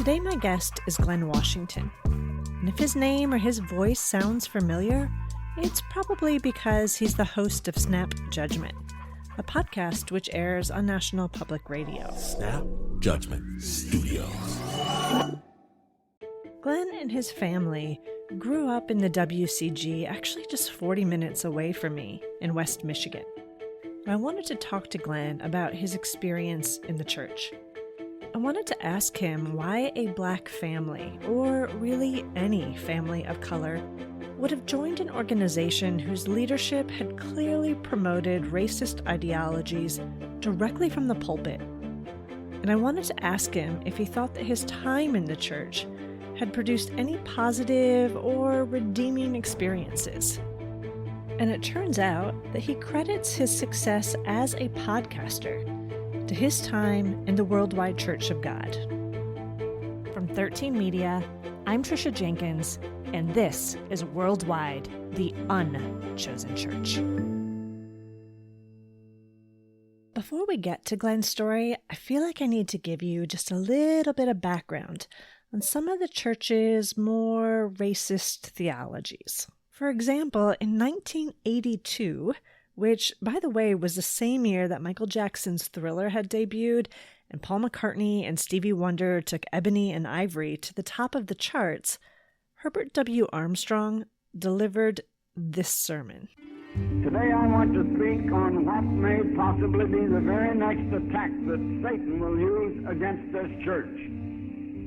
Today my guest is Glynn Washington, and if his name or his voice sounds familiar, it's probably because he's the host of Snap Judgment, a podcast which airs on National Public Radio. Snap Judgment Studios. Glynn and his family grew up in the WCG, actually just 40 minutes away from me in West Michigan. I wanted to talk to Glynn about his experience in the church. I wanted to ask him why a Black family, or really any family of color, would have joined an organization whose leadership had clearly promoted racist ideologies directly from the pulpit. And I wanted to ask him if he thought that his time in the church had produced any positive or redeeming experiences. And it turns out that he credits his success as a podcaster to his time in the Worldwide Church of God. From 13 Media, I'm Tricia Jenkins, and this is Worldwide, the Unchosen Church. Before we get to Glynn's story, I feel like I need to give you just a little bit of background on some of the church's more racist theologies. For example, in 1982, which, by the way, was the same year that Michael Jackson's Thriller had debuted, and Paul McCartney and Stevie Wonder took Ebony and Ivory to the top of the charts, Herbert W. Armstrong delivered this sermon. Today I want to speak on what may possibly be the very next attack that Satan will use against this church: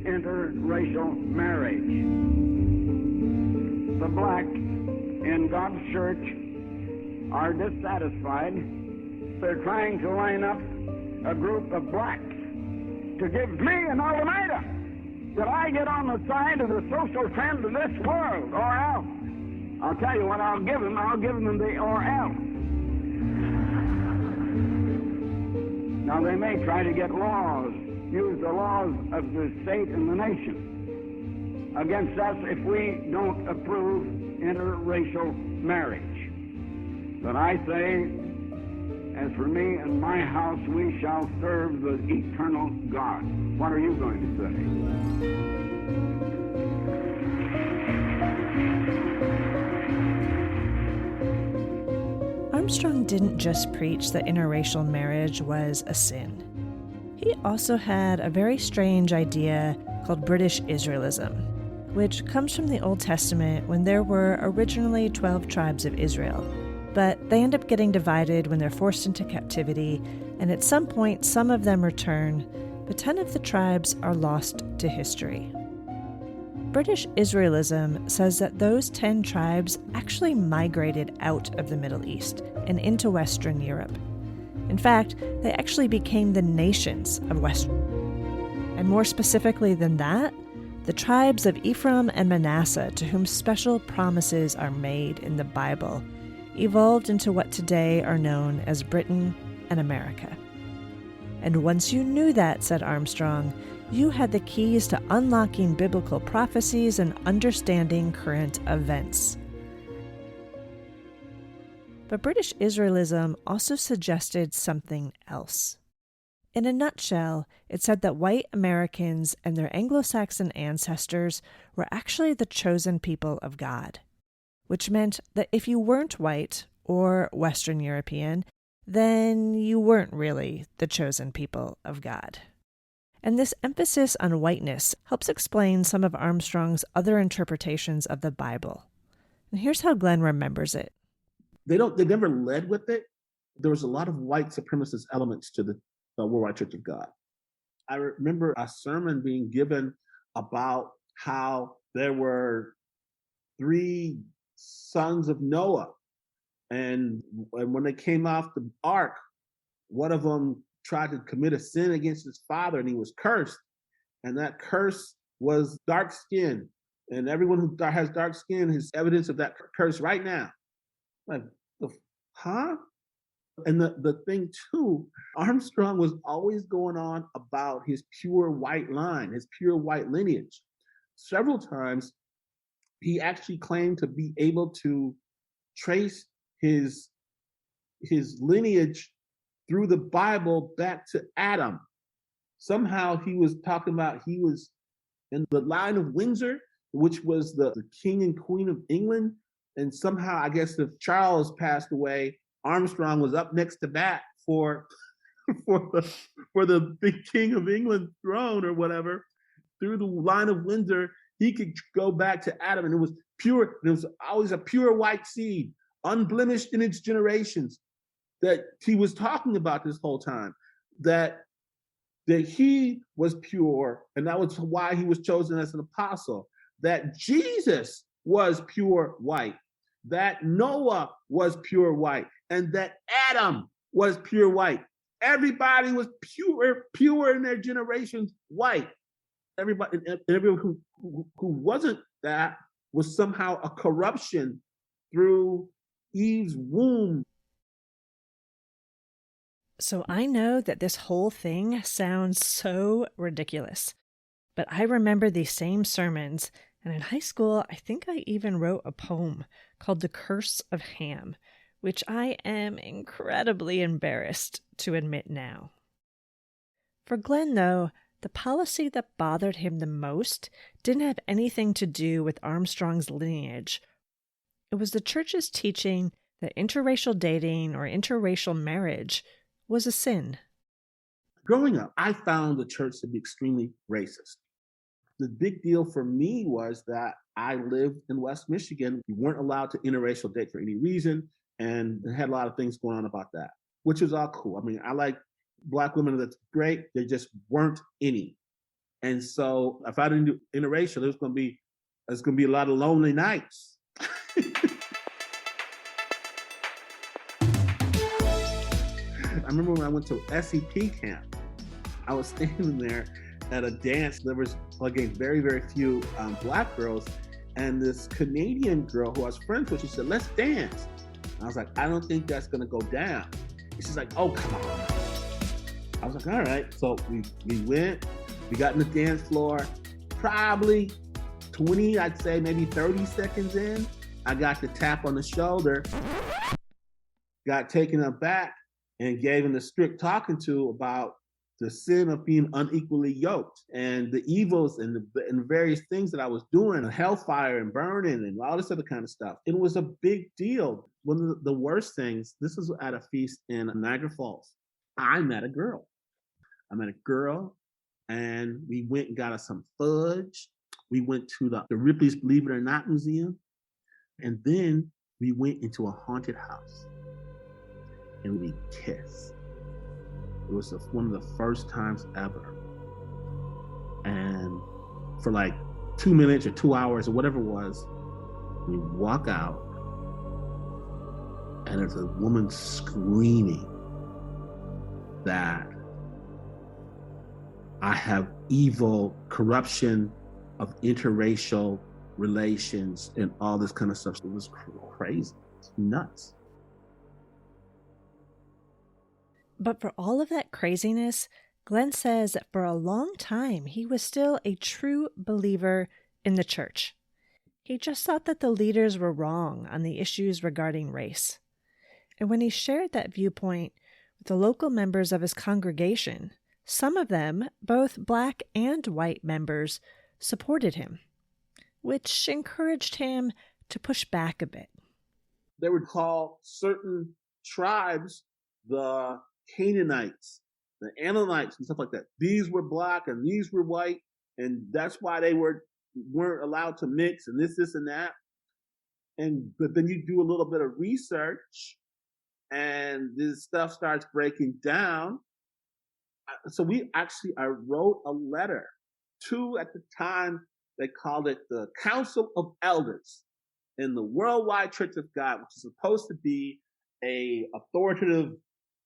interracial marriage. The black in God's church are dissatisfied. They're trying to line up a group of blacks to give me an ultimatum that I get on the side of the social trend of this world, or else. I'll tell you what I'll give them. I'll give them the or else. Now they may try to get laws, use the laws of the state and the nation against us if we don't approve interracial marriage. But I say, as for me and my house, we shall serve the eternal God. What are you going to say? Armstrong didn't just preach that interracial marriage was a sin. He also had a very strange idea called British Israelism, which comes from the Old Testament when there were originally 12 tribes of Israel. But they end up getting divided when they're forced into captivity, and at some point some of them return, but 10 of the tribes are lost to history. British Israelism says that those 10 tribes actually migrated out of the Middle East and into Western Europe. In fact, they actually became the nations of Western. And more specifically than that, the tribes of Ephraim and Manasseh, to whom special promises are made in the Bible, evolved into what today are known as Britain and America. And once you knew that, said Armstrong, you had the keys to unlocking biblical prophecies and understanding current events. But British Israelism also suggested something else. In a nutshell, it said that white Americans and their Anglo-Saxon ancestors were actually the chosen people of God, which meant that if you weren't white or Western European, then you weren't really the chosen people of God. And this emphasis on whiteness helps explain some of Armstrong's other interpretations of the Bible. And here's how Glynn remembers it. They never led with it. There was a lot of white supremacist elements to the Worldwide Church of God. I remember a sermon being given about how there were 3 sons of Noah. And when they came off the ark, one of them tried to commit a sin against his father and he was cursed. And that curse was dark skin. And everyone who has dark skin has evidence of that curse right now. Like, huh? And the thing too, Armstrong was always going on about his pure white line, his pure white lineage. Several times, he actually claimed to be able to trace his lineage through the Bible back to Adam. Somehow he was talking about he was in the line of Windsor, which was the king and queen of England. And somehow, I guess if Charles passed away, Armstrong was up next to bat for the big king of England throne or whatever. Through the line of Windsor, he could go back to Adam, and it was pure. It was always a pure white seed, unblemished in its generations, that he was talking about this whole time. That he was pure, and that was why he was chosen as an apostle. That Jesus was pure white, that Noah was pure white, and that Adam was pure white. Everybody was pure in their generations, white. Everybody, and everyone who wasn't that was somehow a corruption through Eve's womb. So I know that this whole thing sounds so ridiculous, but I remember these same sermons, and in high school, I think I even wrote a poem called The Curse of Ham, which I am incredibly embarrassed to admit now. For Glynn, though, the policy that bothered him the most didn't have anything to do with Armstrong's lineage. It was the church's teaching that interracial dating or interracial marriage was a sin. Growing up, I found the church to be extremely racist. The big deal for me was that I lived in West Michigan. We weren't allowed to interracial date for any reason, and they had a lot of things going on about that, which was all cool. I mean, I like Black women, that's great. There just weren't any. And so if I didn't do interracial, there's going to be a lot of lonely nights. I remember when I went to SEP camp, I was standing there at a dance. There was, again, very, very few Black girls. And this Canadian girl who I was friends with, she said, let's dance. And I was like, I don't think that's going to go down. And she's like, oh, come on. I was like, all right. So we went, we got in the dance floor, probably 20, I'd say maybe 30 seconds in, I got the tap on the shoulder, got taken aback, and gave him a strict talking to about the sin of being unequally yoked and the evils and the various things that I was doing, hellfire and burning and all this other kind of stuff. It was a big deal. One of the worst things, this was at a feast in Niagara Falls. I met a girl, and we went and got us some fudge. We went to the Ripley's Believe It or Not Museum. And then we went into a haunted house and we kissed. It was one of the first times ever. And for like 2 minutes or 2 hours or whatever it was, we walk out and there's a woman screaming that I have evil corruption of interracial relations and all this kind of stuff. It was crazy. It's nuts. But for all of that craziness, Glynn says that for a long time, he was still a true believer in the church. He just thought that the leaders were wrong on the issues regarding race. And when he shared that viewpoint with the local members of his congregation, some of them, both Black and white members, supported him, which encouraged him to push back a bit. They would call certain tribes the Canaanites, the Ammonites, and stuff like that. These were Black and these were white, and that's why they weren't allowed to mix and this and that. But then you do a little bit of research, and this stuff starts breaking down. So I wrote a letter to, at the time, they called it the Council of Elders in the Worldwide Church of God, which is supposed to be a authoritative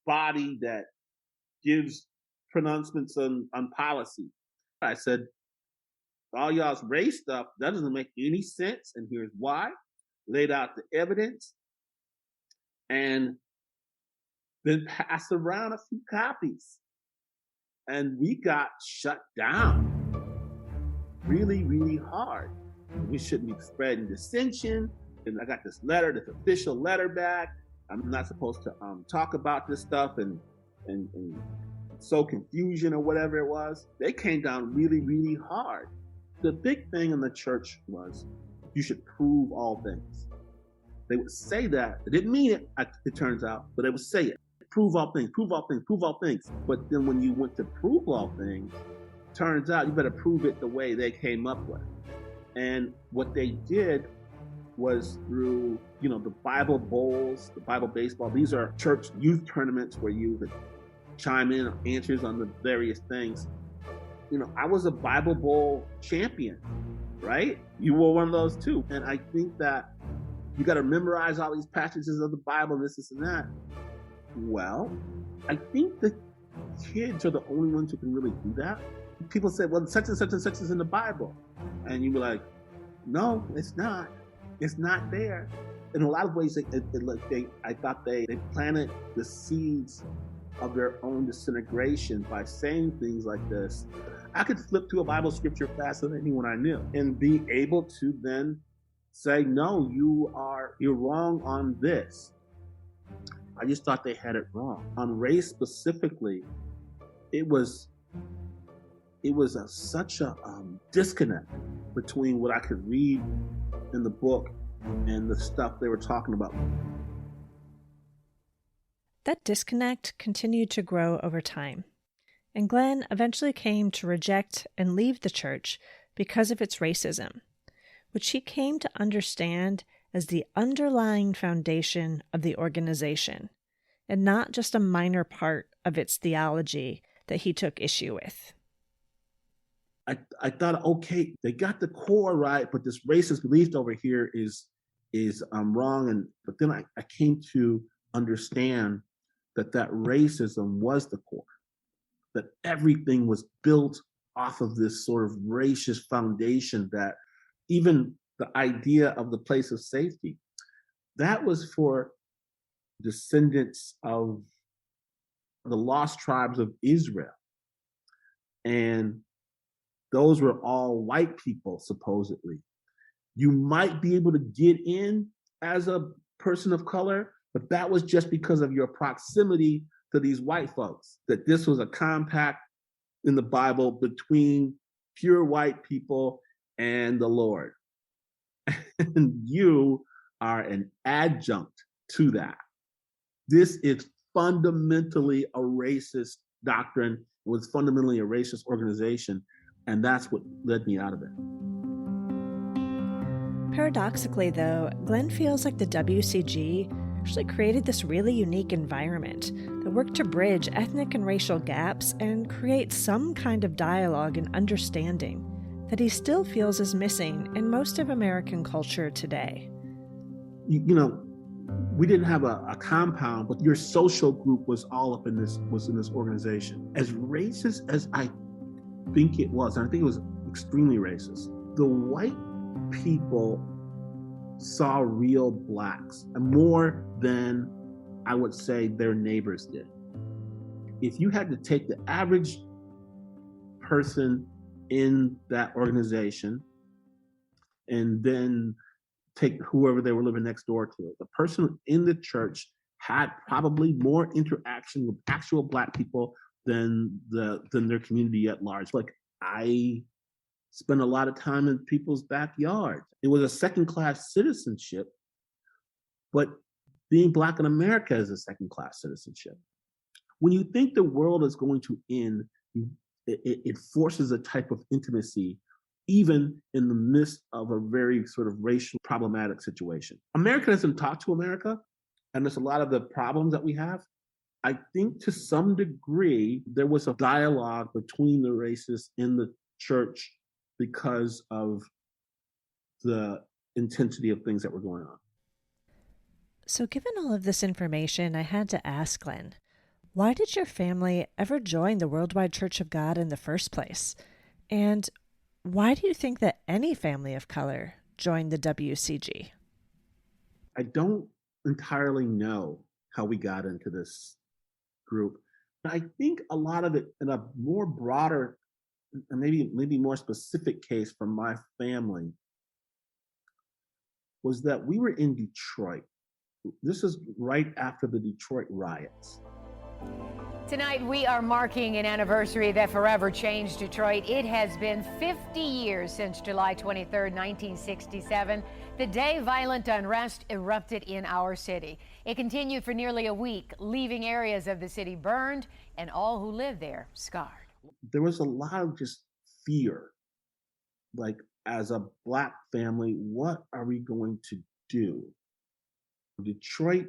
body that gives pronouncements on policy. I said, all y'all's race stuff, that doesn't make any sense, and here's why. Laid out the evidence, and then passed around a few copies. And we got shut down really, really hard. We shouldn't be spreading dissension. And I got this official letter back. I'm not supposed to talk about this stuff and sow confusion or whatever it was. They came down really, really hard. The big thing in the church was you should prove all things. They would say that. They didn't mean it, it turns out, but they would say it. Prove all things, prove all things, prove all things. But then when you went to prove all things, turns out you better prove it the way they came up with. And what they did was through, the Bible bowls, the Bible baseball. These are church youth tournaments where you would chime in answers on the various things. I was a Bible bowl champion, right? You were one of those too. And I think that you got to memorize all these passages of the Bible and this and that. Well, I think the kids are the only ones who can really do that. People say, well, such and such and such is in the Bible. And you be like, no, it's not. It's not there. In a lot of ways, I thought they planted the seeds of their own disintegration by saying things like this. I could flip to a Bible scripture faster than anyone I knew and be able to then say, no, you're wrong on this. I just thought they had it wrong. On race specifically, it was such a disconnect between what I could read in the book and the stuff they were talking about. That disconnect continued to grow over time, and Glynn eventually came to reject and leave the church because of its racism, which he came to understand as the underlying foundation of the organization, and not just a minor part of its theology that he took issue with. I thought, okay, they got the core right, but this racist belief over here is wrong. But then I came to understand that racism was the core, that everything was built off of this sort of racist foundation, that even the idea of the place of safety, that was for descendants of the lost tribes of Israel. And those were all white people, supposedly. You might be able to get in as a person of color, but that was just because of your proximity to these white folks, that this was a compact in the Bible between pure white people and the Lord. And you are an adjunct to that. This is fundamentally a racist doctrine. It was fundamentally a racist organization. And that's what led me out of it. Paradoxically, though, Glynn feels like the WCG actually created this really unique environment that worked to bridge ethnic and racial gaps and create some kind of dialogue and understanding that he still feels is missing in most of American culture today. We didn't have a compound, but your social group was all up in this organization. As racist as I think it was, and I think it was extremely racist, the white people saw real blacks more than I would say their neighbors did. If you had to take the average person in that organization and then take whoever they were living next door to, the person in the church had probably more interaction with actual black people than their community at large. Like, I spent a lot of time in people's backyards. It was a second-class citizenship, but being black in America is a second-class citizenship. When you think the world is going to end, it forces a type of intimacy, even in the midst of a very sort of racial problematic situation. America doesn't talk to America, and there's a lot of the problems that we have. I think to some degree, there was a dialogue between the races in the church because of the intensity of things that were going on. So given all of this information, I had to ask Glynn, why did your family ever join the Worldwide Church of God in the first place? And why do you think that any family of color joined the WCG? I don't entirely know how we got into this group. But I think a lot of it, in a more broader, and maybe more specific case from my family, was that we were in Detroit. This is right after the Detroit riots. Tonight, we are marking an anniversary that forever changed Detroit. It has been 50 years since July 23rd, 1967, the day violent unrest erupted in our city. It continued for nearly a week, leaving areas of the city burned and all who lived there scarred. There was a lot of just fear. Like, as a Black family, what are we going to do? Detroit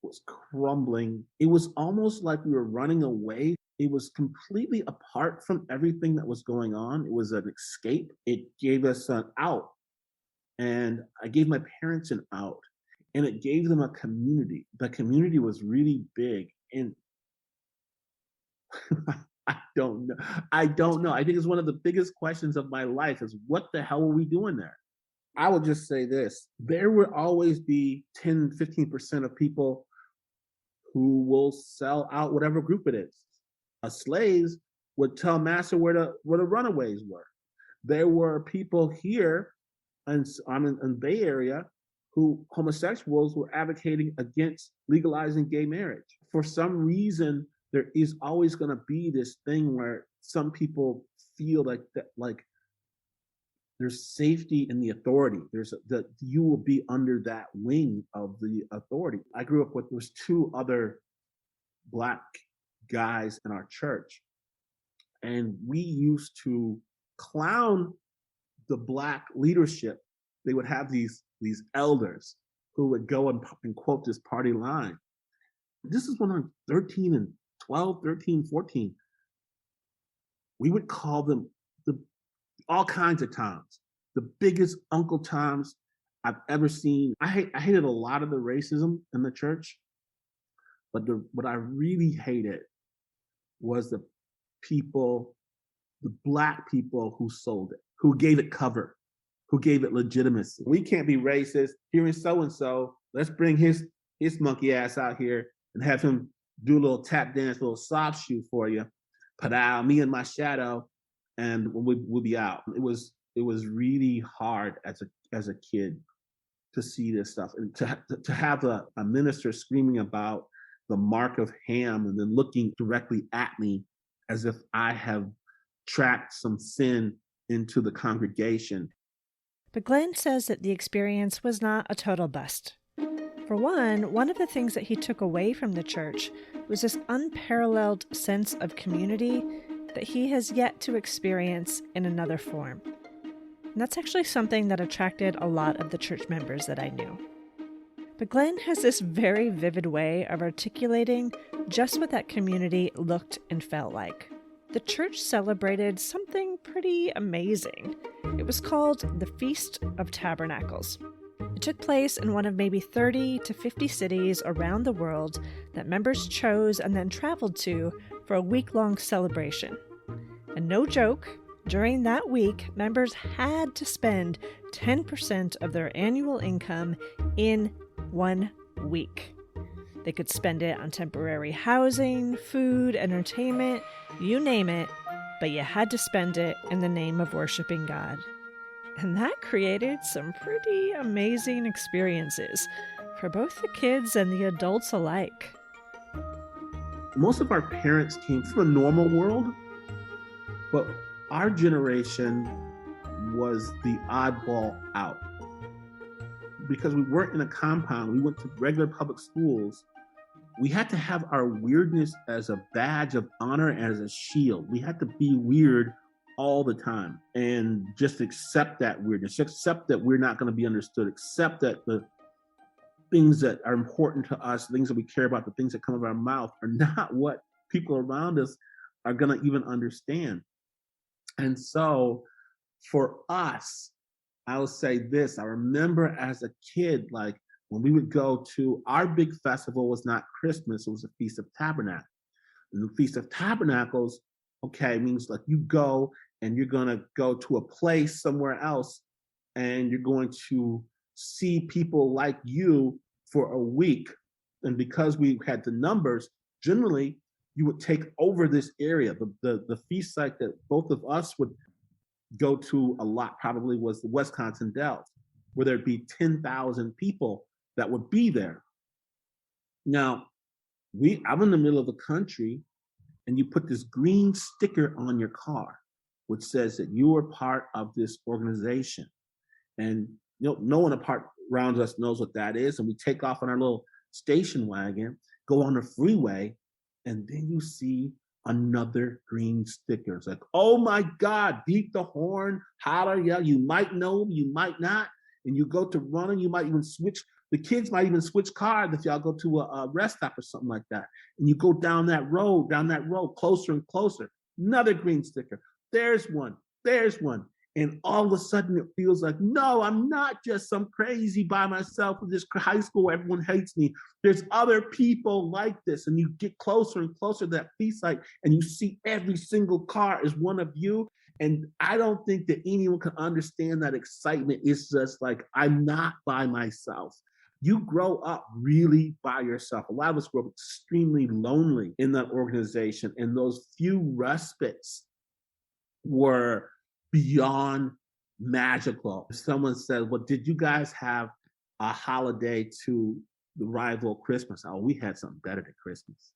was crumbling. It was almost like we were running away. It was completely apart from everything that was going on. It was an escape. It gave us an out. And I gave my parents an out. And it gave them a community. The community was really big. And I don't know. I think it's one of the biggest questions of my life is what the hell were we doing there? I will just say this. There will always be 10, 15% of people who will sell out whatever group it is. Slaves would tell master where the runaways were. There were people here in Bay Area who homosexuals were advocating against legalizing gay marriage. For some reason, there is always going to be this thing where some people feel like that, like there's safety in the authority. That you will be under that wing of the authority. I grew up with, there was 2 other Black guys in our church, and we used to clown the Black leadership. They would have these elders who would go and quote this party line. This is when I'm 13 and 12, 13, 14. We would call them all kinds of Toms, the biggest Uncle Toms I've ever seen. I hated a lot of the racism in the church, but what I really hated was the Black people who sold it, who gave it cover, who gave it legitimacy. We can't be racist. Here in so-and-so, let's bring his monkey ass out here and have him do a little tap dance, a little soft shoe for you. Padow, me and my shadow, and we'll be out. It was really hard as a kid to see this stuff and to have a minister screaming about the mark of Ham and then looking directly at me as if I have tracked some sin into the congregation. But Glynn says that the experience was not a total bust. For one of the things that he took away from the church was this unparalleled sense of community that he has yet to experience in another form. And that's actually something that attracted a lot of the church members that I knew. But Glynn has this very vivid way of articulating just what that community looked and felt like. The church celebrated something pretty amazing. It was called the Feast of Tabernacles. It took place in one of maybe 30 to 50 cities around the world that members chose and then traveled to for a week-long celebration. And no joke, during that week, members had to spend 10% of their annual income in 1 week. They could spend it on temporary housing, food, entertainment, you name it, but you had to spend it in the name of worshiping God. And that created some pretty amazing experiences for both the kids and the adults alike. Most of our parents came from a normal world, but our generation was the oddball out. Because we weren't in a compound, we went to regular public schools. We had to have our weirdness as a badge of honor, as a shield. We had to be weird all the time and just accept that weirdness, accept that we're not going to be understood, accept that the things that are important to us, things that we care about, the things that come out of our mouth are not what people around us are going to even understand. And so for us, I will say this, I remember as a kid, like when we would go to, our big festival was not Christmas, it was the Feast of Tabernacles. And the Feast of Tabernacles, okay, means like you go and you're going to go to a place somewhere else and you're going to see people like you for a week. And because we had the numbers, generally you would take over this area. The feast site that both of us would go to a lot probably was the Wisconsin Dells, where there'd be 10,000 people that would be there. Now, I'm in the middle of the country, and you put this green sticker on your car, which says that you are part of this organization. And no one around us knows what that is. And we take off on our little station wagon, go on the freeway, and then you see another green sticker. It's like, oh my God, beat the horn, holler, yell. You might know, you might not. And you go to running, you might even switch. The kids might even switch cars if y'all go to a rest stop or something like that. And you go down that road, closer and closer. Another green sticker. There's one. And all of a sudden it feels like, no, I'm not just some crazy by myself in this high school where everyone hates me. There's other people like this. And you get closer and closer to that peace light, and you see every single car is one of you. And I don't think that anyone can understand that excitement. It's just like, I'm not by myself. You grow up really by yourself. A lot of us grow up extremely lonely in that organization. And those few respites were beyond magical. If someone said, well, did you guys have a holiday to the rival Christmas? Oh, we had something better than Christmas.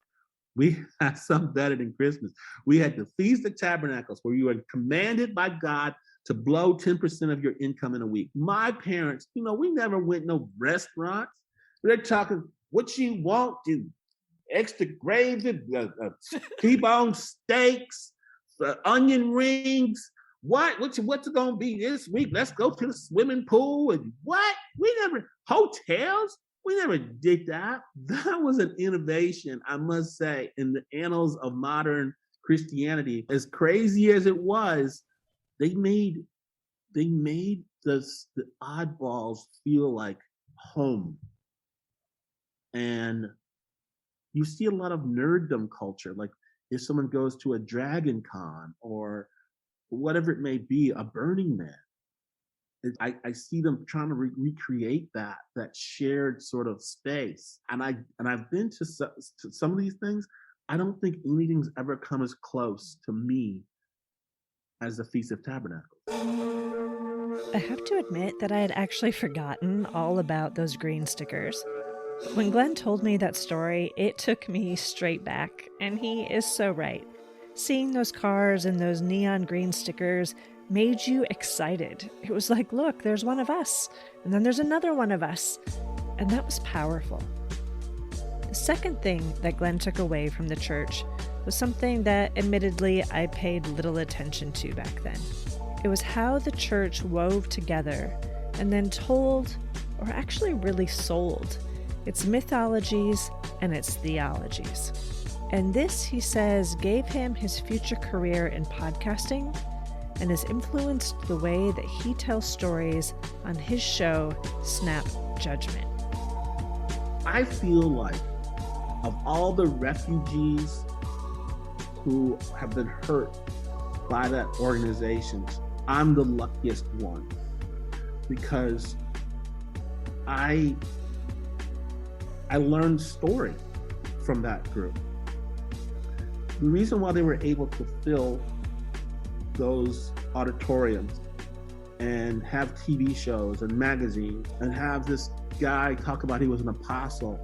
We had something better than Christmas. We had the Feast of Tabernacles, where you were commanded by God to blow 10% of your income in a week. My parents, we never went no restaurants. They're talking, what you want, do extra gravy, T-bone steaks, onion rings. What's it gonna be this week? Let's go to the swimming pool. And what? Hotels? We never did that. That was an innovation, I must say, in the annals of modern Christianity. As crazy as it was, they made the oddballs feel like home. And you see a lot of nerddom culture. Like if someone goes to a Dragon Con or whatever it may be, a Burning Man, I see them trying to recreate that shared sort of space. And I've been to some of these things. I don't think anything's ever come as close to me as the Feast of Tabernacles. I have to admit that I had actually forgotten all about those green stickers. When Glynn told me that story, it took me straight back, and he is so right. Seeing those cars and those neon green stickers made you excited. It was like, look, there's one of us, and then there's another one of us, and that was powerful. The second thing that Glynn took away from the church was something that, admittedly, I paid little attention to back then. It was how the church wove together and then told, or actually really sold, its mythologies and its theologies. And this, he says, gave him his future career in podcasting and has influenced the way that he tells stories on his show, Snap Judgment. I feel like of all the refugees who have been hurt by that organization, I'm the luckiest one, because I learned story from that group. The reason why they were able to fill those auditoriums and have TV shows and magazines and have this guy talk about he was an apostle,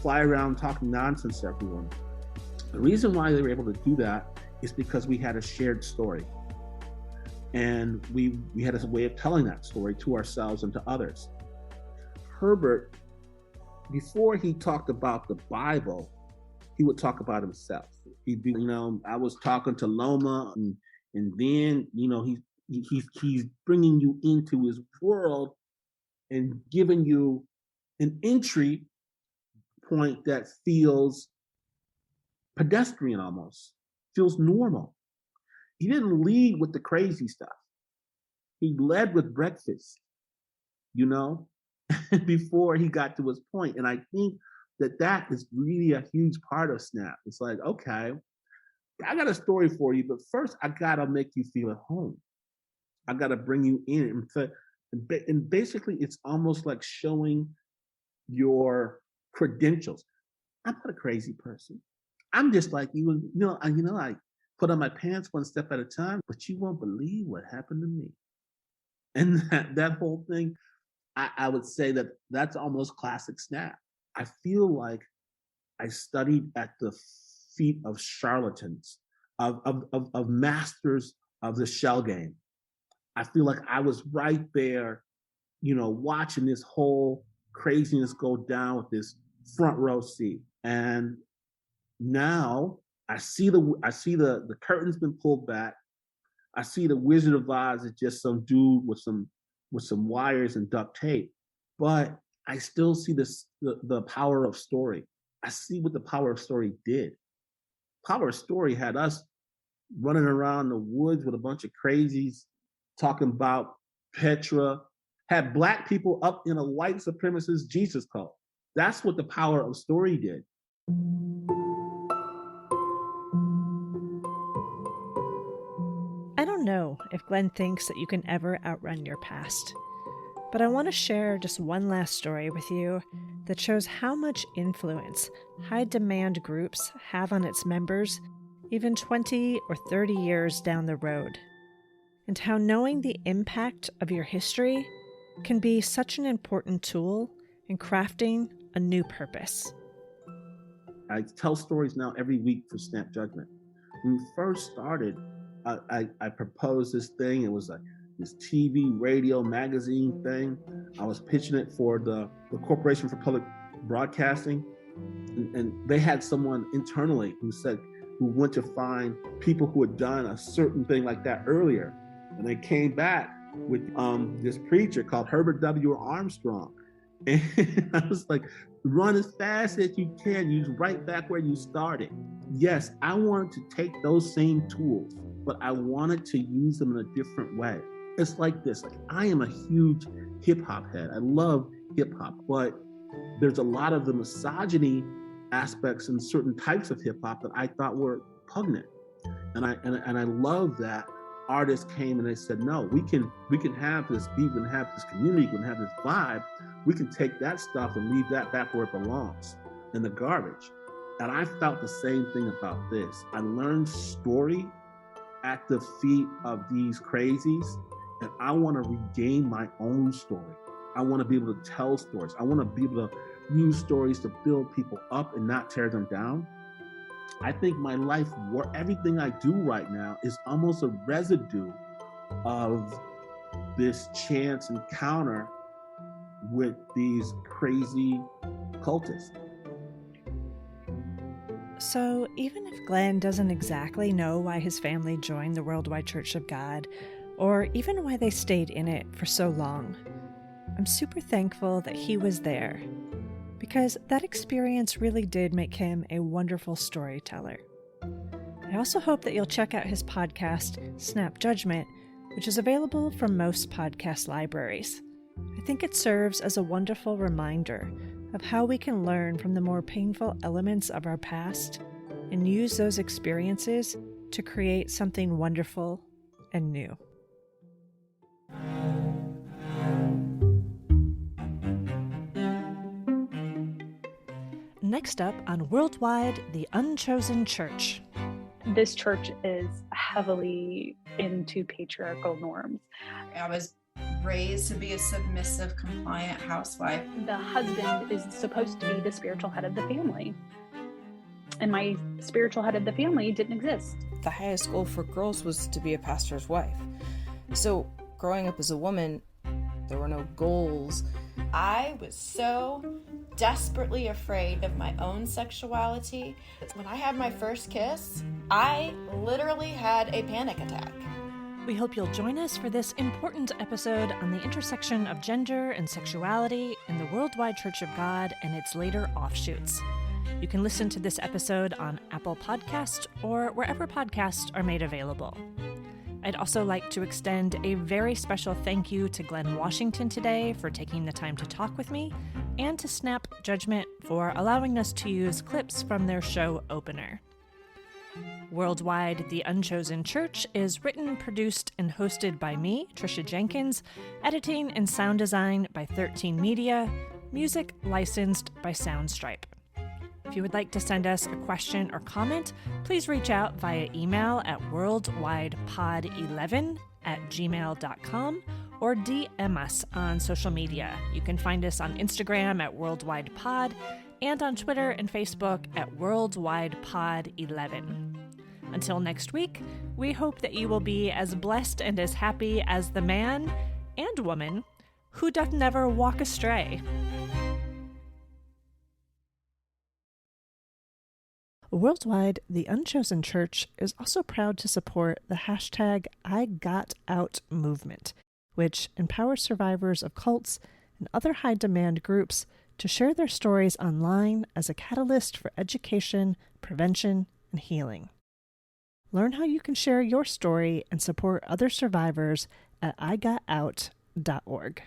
fly around talking nonsense to everyone. The reason why they were able to do that is because we had a shared story. And we had a way of telling that story to ourselves and to others. Herbert, before he talked about the Bible, he would talk about himself. He'd be, I was talking to Loma, and then, he's bringing you into his world and giving you an entry point that feels pedestrian almost, feels normal. He didn't lead with the crazy stuff. He led with breakfast, before he got to his point. And I think that is really a huge part of Snap. It's like, okay, I got a story for you, but first I gotta make you feel at home. I gotta bring you in. And basically it's almost like showing your credentials. I'm not a crazy person. I'm just like you. I put on my pants one step at a time, but you won't believe what happened to me. And that whole thing, I would say that's almost classic Snap. I feel like I studied at the feet of charlatans, of masters of the shell game. I feel like I was right there, watching this whole craziness go down with this front row seat. And now I see the curtains been pulled back. I see the Wizard of Oz is just some dude with some wires and duct tape, but I still see the power of story. I see what the power of story did. Power of story had us running around the woods with a bunch of crazies talking about Petra, had Black people up in a white supremacist Jesus cult. That's what the power of story did. I don't know if Glynn thinks that you can ever outrun your past, but I want to share just one last story with you that shows how much influence high-demand groups have on its members even 20 or 30 years down the road, and how knowing the impact of your history can be such an important tool in crafting a new purpose. I tell stories now every week for Snap Judgment. When we first started, I proposed this thing. It was this TV, radio, magazine thing. I was pitching it for the Corporation for Public Broadcasting. And they had someone internally who went to find people who had done a certain thing like that earlier. And they came back with this preacher called Herbert W. Armstrong. And I was like, run as fast as you can. You're right back where you started. Yes, I wanted to take those same tools, but I wanted to use them in a different way. It's like this. I am a huge hip hop head. I love hip hop, but there's a lot of the misogyny aspects in certain types of hip hop that I thought were repugnant. And I love that artists came and they said, no, we can have this beat, we can have this community, we can have this vibe. We can take that stuff and leave that back where it belongs, in the garbage. And I felt the same thing about this. I learned story at the feet of these crazies, and I want to regain my own story. I want to be able to tell stories. I want to be able to use stories to build people up and not tear them down. I think my life, everything I do right now, is almost a residue of this chance encounter with these crazy cultists. So even if Glynn doesn't exactly know why his family joined the Worldwide Church of God, or even why they stayed in it for so long, I'm super thankful that he was there, because that experience really did make him a wonderful storyteller. I also hope that you'll check out his podcast, Snap Judgment, which is available from most podcast libraries. I think it serves as a wonderful reminder of how we can learn from the more painful elements of our past and use those experiences to create something wonderful and new. Next up on Worldwide, the Unchosen Church. This church is heavily into patriarchal norms. I was raised to be a submissive, compliant housewife. The husband is supposed to be the spiritual head of the family. And my spiritual head of the family didn't exist. The highest goal for girls was to be a pastor's wife. So growing up as a woman, there were no goals. I was so desperately afraid of my own sexuality. When I had my first kiss, I literally had a panic attack. We hope you'll join us for this important episode on the intersection of gender and sexuality in the Worldwide Church of God and its later offshoots. You can listen to this episode on Apple Podcasts or wherever podcasts are made available. I'd also like to extend a very special thank you to Glynn Washington today for taking the time to talk with me, and to Snap Judgment for allowing us to use clips from their show opener. Worldwide, the Unchosen Church is written, produced, and hosted by me, Tricia Jenkins, editing and sound design by 13 Media, music licensed by Soundstripe. If you would like to send us a question or comment, please reach out via email at worldwidepod11@gmail.com or DM us on social media. You can find us on Instagram at WorldwidePod and on Twitter and Facebook at WorldwidePod11. Until next week, we hope that you will be as blessed and as happy as the man and woman who doth never walk astray. Worldwide, the Unchosen Church is also proud to support the hashtag #IGotOut movement, which empowers survivors of cults and other high-demand groups to share their stories online as a catalyst for education, prevention, and healing. Learn how you can share your story and support other survivors at igotout.org.